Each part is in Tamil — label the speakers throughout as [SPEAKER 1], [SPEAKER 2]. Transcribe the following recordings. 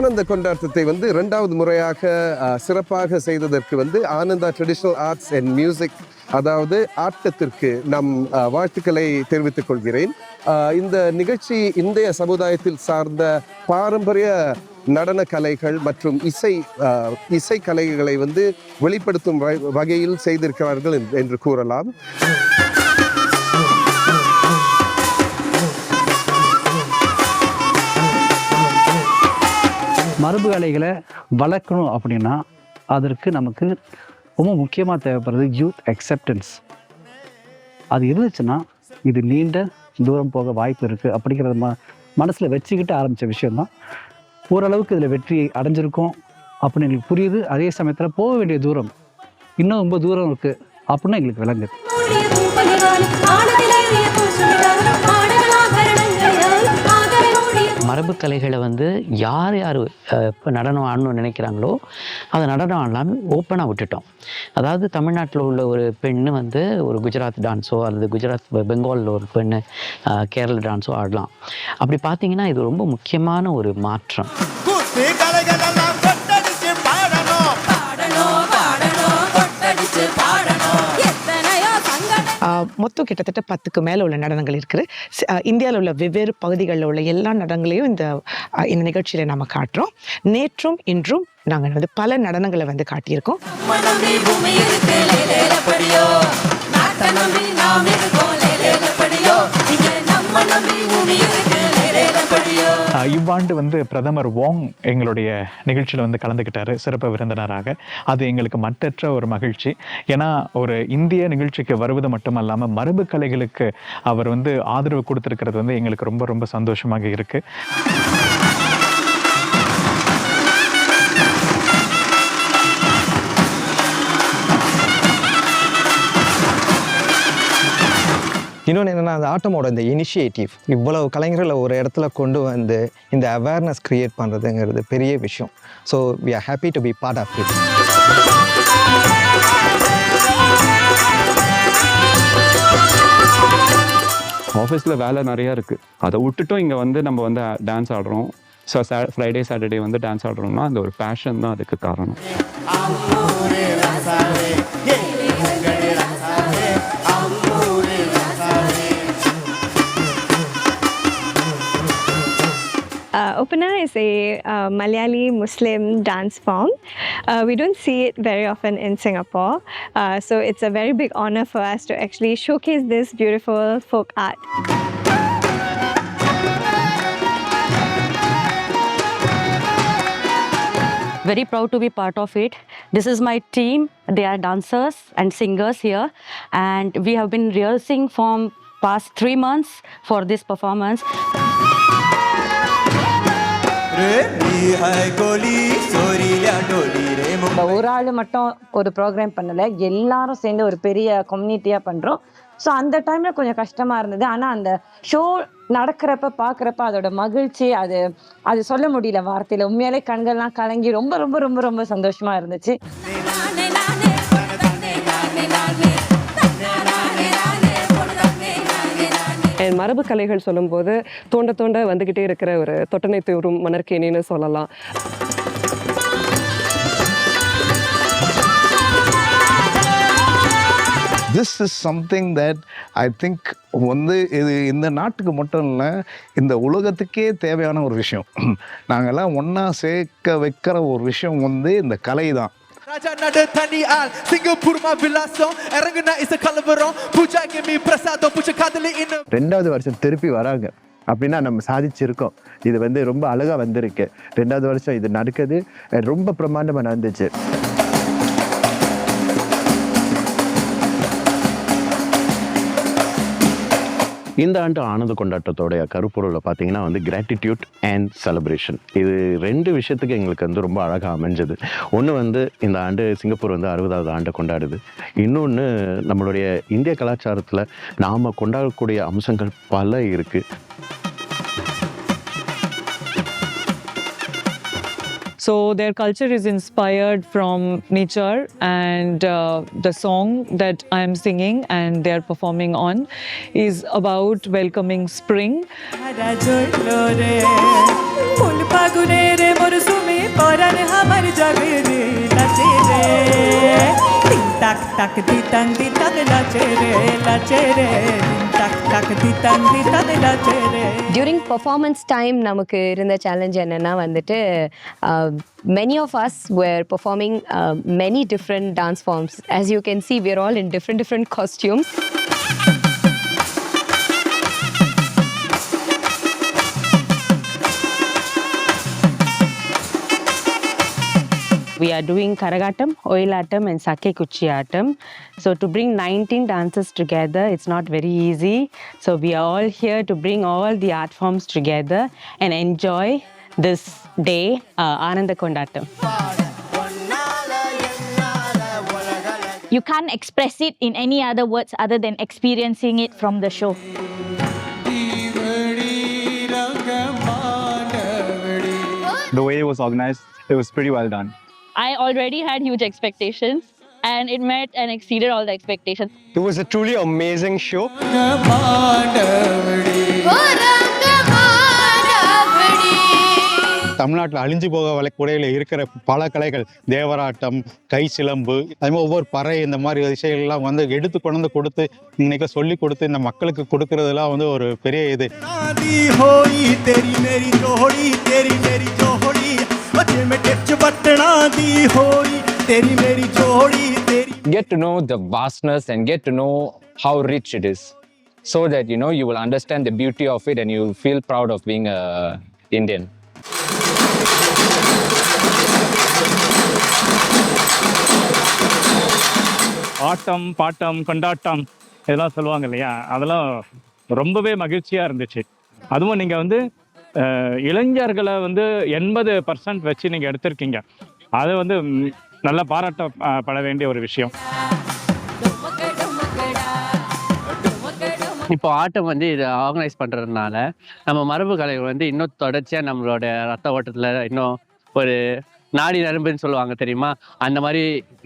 [SPEAKER 1] ஆனந்த கொண்டாட்டத்தை வந்து 2வது முறையாக சிறப்பாக செய்ததற்கு வந்து Ananda traditional arts and music, அதாவது ஆட்டத்திற்கு நம் வாழ்த்துக்களை தெரிவித்துக் கொள்கிறேன். இந்த நிகழ்ச்சி இந்திய சமுதாயத்தில் சார்ந்த பாரம்பரிய நடன கலைகள் மற்றும் இசை கலைகளை வந்து வெளிப்படுத்தும் வகையில் செய்திருக்கிறார்கள் என்று கூறலாம்.
[SPEAKER 2] மரபு கலைகளை வளர்க்கணும் அப்படின்னா அதற்கு நமக்கு ரொம்ப முக்கியமாக தேவைப்படுறது யூத் அக்செப்டன்ஸ். அது இருந்துச்சுன்னா இது நீண்ட தூரம் போக வாய்ப்பு இருக்குது அப்படிங்கிறத மனசில் வச்சுக்கிட்டு ஆரம்பித்த விஷயந்தான். ஓரளவுக்கு இதில் வெற்றி அடைஞ்சிருக்கோம் அப்படின்னு எங்களுக்கு புரியுது. அதே சமயத்தில் போக வேண்டிய தூரம் இன்னும் ரொம்ப தூரம் இருக்குது அப்படின்னு எங்களுக்கு விளங்குது.
[SPEAKER 3] மரபு கலைகளை வந்து யார் இப்போ நடனம் ஆடணும்னு நினைக்கிறாங்களோ அதை நடனம் ஆடலாமல் ஓப்பனாக விட்டுட்டோம். அதாவது தமிழ்நாட்டில் உள்ள ஒரு பெண்ணு வந்து ஒரு குஜராத் டான்ஸோ அல்லது பெங்காலில் ஒரு பெண்ணு கேரள டான்ஸோ ஆடலாம். அப்படி பார்த்தீங்கன்னா இது ரொம்ப முக்கியமான ஒரு மாற்றம்.
[SPEAKER 4] மொத்தம் கிட்டத்தட்ட 10க்கு மேலே உள்ள நடனங்கள் இருக்குது. இந்தியாவில் உள்ள வெவ்வேறு பகுதிகளில் உள்ள எல்லா நடனங்களையும் இந்த நிகழ்ச்சியில் நம்ம காட்டுறோம். நேற்றும் இன்றும் நாங்கள் வந்து பல நடனங்களை வந்து காட்டியிருக்கோம்.
[SPEAKER 5] இவ்வாண்டு வந்து பிரதமர் வாங் எங்களுடைய நிகழ்ச்சியில் வந்து கலந்துக்கிட்டாரு சிறப்பு விருந்தினராக. அது எங்களுக்கு மற்றற்ற ஒரு மகிழ்ச்சி. ஏன்னா ஒரு இந்திய நிகழ்ச்சிக்கு வருவது மட்டுமல்லாமல் மரபு கலைகளுக்கு அவர் வந்து ஆதரவு கொடுத்துருக்கிறது வந்து எங்களுக்கு ரொம்ப ரொம்ப சந்தோஷமாக இருக்குது.
[SPEAKER 6] இன்னொன்று என்னென்னா, அந்த ஆட்டமோட இந்த இனிஷியேட்டிவ் இவ்வளவு கலைஞர்களை ஒரு இடத்துல கொண்டு வந்து இந்த அவேர்னஸ் க்ரியேட் பண்ணுறதுங்கிறது பெரிய விஷயம். So we are happy to be part of it.
[SPEAKER 7] ஆஃபீஸில் வேலை நிறையா இருக்குது, அதை விட்டுட்டும் இங்கே வந்து நம்ம வந்து டான்ஸ் ஆடுறோம். ஸோ ஃப்ரைடே சாட்டர்டே வந்து டான்ஸ் ஆடுறோம்னா அந்த ஒரு பேஷன் தான் அதுக்கு காரணம்.
[SPEAKER 8] Opana is a Malayali Muslim dance form. We don't see it very often in Singapore. So it's a very big honor for us to actually showcase this beautiful folk art.
[SPEAKER 3] Very proud to be part of it. This is my team. They are dancers and singers here. And we have been rehearsing from past 3 months for this performance.
[SPEAKER 9] ஒரு ஆள் மட்டும் ஒரு ப்ரோக்ராம் பண்ணலை, எல்லாரும் சேர்ந்து ஒரு பெரிய கம்யூனிட்டியாக பண்ணுறோம். ஸோ அந்த டைமில் கொஞ்சம் கஷ்டமாக இருந்தது. ஆனால் அந்த ஷோ நடக்கிறப்ப பார்க்குறப்ப அதோட மகிழ்ச்சி அது சொல்ல முடியல வார்த்தையில். உண்மையாலே கண்கள்லாம் கலங்கி ரொம்ப ரொம்ப ரொம்ப ரொம்ப சந்தோஷமாக இருந்துச்சு.
[SPEAKER 10] மரபு கலைகள் சொல்லும்போது தோண்ட வந்துக்கிட்டே இருக்கிற ஒரு தொட்டனை தூரும் மணற்கேணின்னு சொல்லலாம்.
[SPEAKER 11] This is something that I think வந்து இது இந்த நாட்டுக்கு மட்டும் இல்லை, இந்த உலகத்துக்கே தேவையான ஒரு விஷயம். நாங்கள்லாம் ஒன்றா சேர்க்க வைக்கிற ஒரு விஷயம் வந்து இந்த கலை தான்.
[SPEAKER 12] ரெண்டாவது வருஷம் திருப்பி வராங்க அப்படின்னா நம்ம சாதிச்சிருக்கோம். இது வந்து ரொம்ப அழகாக வந்திருக்கு. 2வது வருஷம் இது நடக்குது, ரொம்ப பிரமாண்டமாக நடந்துச்சு.
[SPEAKER 13] இந்த ஆண்டு ஆனந்த கொண்டாட்டத்தோடைய கருப்பொருளை பார்த்தீங்கன்னா வந்து கிராட்டிடியூட் அண்ட் செலிப்ரேஷன். இது 2 விஷயத்துக்கு எங்களுக்கு வந்து ரொம்ப அழகாக அமைஞ்சது. ஒன்று வந்து இந்த ஆண்டு சிங்கப்பூர் வந்து 60வது ஆண்டை கொண்டாடுது. இன்னொன்று நம்மளுடைய இந்திய கலாச்சாரத்தில் நாம் கொண்டாடக்கூடிய அம்சங்கள் பல இருக்குது.
[SPEAKER 10] So their culture is inspired from nature, and the song that I am singing and they are performing on is about welcoming spring.
[SPEAKER 8] During performance time நமக்கு இருந்த சேலஞ்ச் என்னன்னா வந்துட்டு many of us were performing many different dance forms. As you can see, we're all in different costumes.
[SPEAKER 9] We are doing Karagatam, Oyilatam and Sake Kuchiyatam. So to bring 19 dances together, it's not very easy. So we are all here to bring all the art forms together and enjoy this day, Ananda Kondatam.
[SPEAKER 14] You can't express it in any other words other than experiencing it from the show.
[SPEAKER 7] The way it was organized, it was pretty well done.
[SPEAKER 14] I already had huge expectations and it met and exceeded all the expectations.
[SPEAKER 6] It was a truly amazing show.
[SPEAKER 15] தமிழ்நாட்டில் அழிஞ்சு போக வளைக்குடையில் இருக்கிற பல கலைகள், தேவராட்டம், கை சிலம்பு, அதுமாதிரி ஒவ்வொரு பறை, இந்த மாதிரி விஷயங்கள்லாம் வந்து எடுத்து கொண்டு கொடுத்து இன்னைக்கு சொல்லி கொடுத்து இந்த மக்களுக்கு கொடுக்கறதுலாம் வந்து ஒரு பெரிய இது.
[SPEAKER 16] Get to know the vastness and get to know how rich it is, so that you will understand the beauty of it and you will feel proud of being a Indian.
[SPEAKER 17] ஆட்டம், பாட்டம், கொண்டாட்டம் இதெல்லாம் சொல்லுவாங்க இல்லையா, அதெல்லாம் ரொம்பவே மகிழ்ச்சியாக இருந்துச்சு. அதுவும் நீங்கள் வந்து இளைஞர்களை வந்து 80% வச்சு நீங்கள் எடுத்திருக்கீங்க. அது வந்து நல்லா பாராட்டப்பட வேண்டிய ஒரு விஷயம்.
[SPEAKER 3] இப்போ ஆட்டம் வந்து இதை ஆர்கனைஸ் பண்ணுறதுனால நம்ம மரபு கலைகள் வந்து இன்னும் தொடர்ச்சியாக நம்மளோட ரத்த ஓட்டத்தில் இன்னும் ஒரு நாடி நரம்புன்னு சொல்லுவாங்க தெரியுமா, அந்த மாதிரி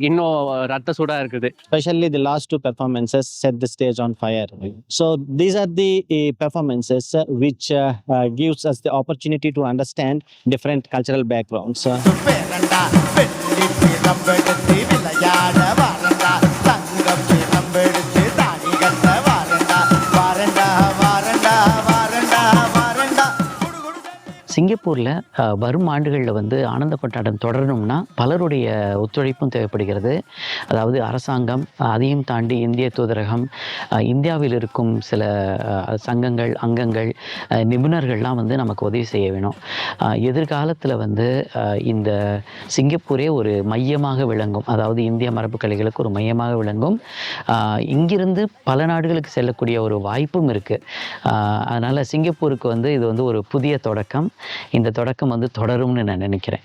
[SPEAKER 3] இன்னும் ரத்த சூடாக இருக்குது.
[SPEAKER 18] Especially the last two performances set the stage on fire. So these are the performances which gives us the opportunity to understand different cultural backgrounds.
[SPEAKER 3] சிங்கப்பூரில் வரும் ஆண்டுகளில் வந்து ஆனந்த கொண்டாட்டம் தொடரணும்னா பலருடைய ஒத்துழைப்பும் தேவைப்படுகிறது. அதாவது அரசாங்கம், அதையும் தாண்டி இந்திய தூதரகம், இந்தியாவில் இருக்கும் சில சங்கங்கள், அங்கங்கள், நிபுணர்கள்லாம் வந்து நமக்கு உதவி செய்ய வேணும். எதிர்காலத்தில் வந்து இந்த சிங்கப்பூரே ஒரு மையமாக விளங்கும், அதாவது இந்திய மரபு கலைகளுக்கு ஒரு மையமாக விளங்கும். இங்கிருந்து பல நாடுகளுக்கு செல்லக்கூடிய ஒரு வாய்ப்பும் இருக்குது. அதனால் சிங்கப்பூருக்கு வந்து இது வந்து ஒரு புதிய தொடக்கம். இந்த தொடக்கம் வந்து தொடரும்னு நான் நினைக்கிறேன்.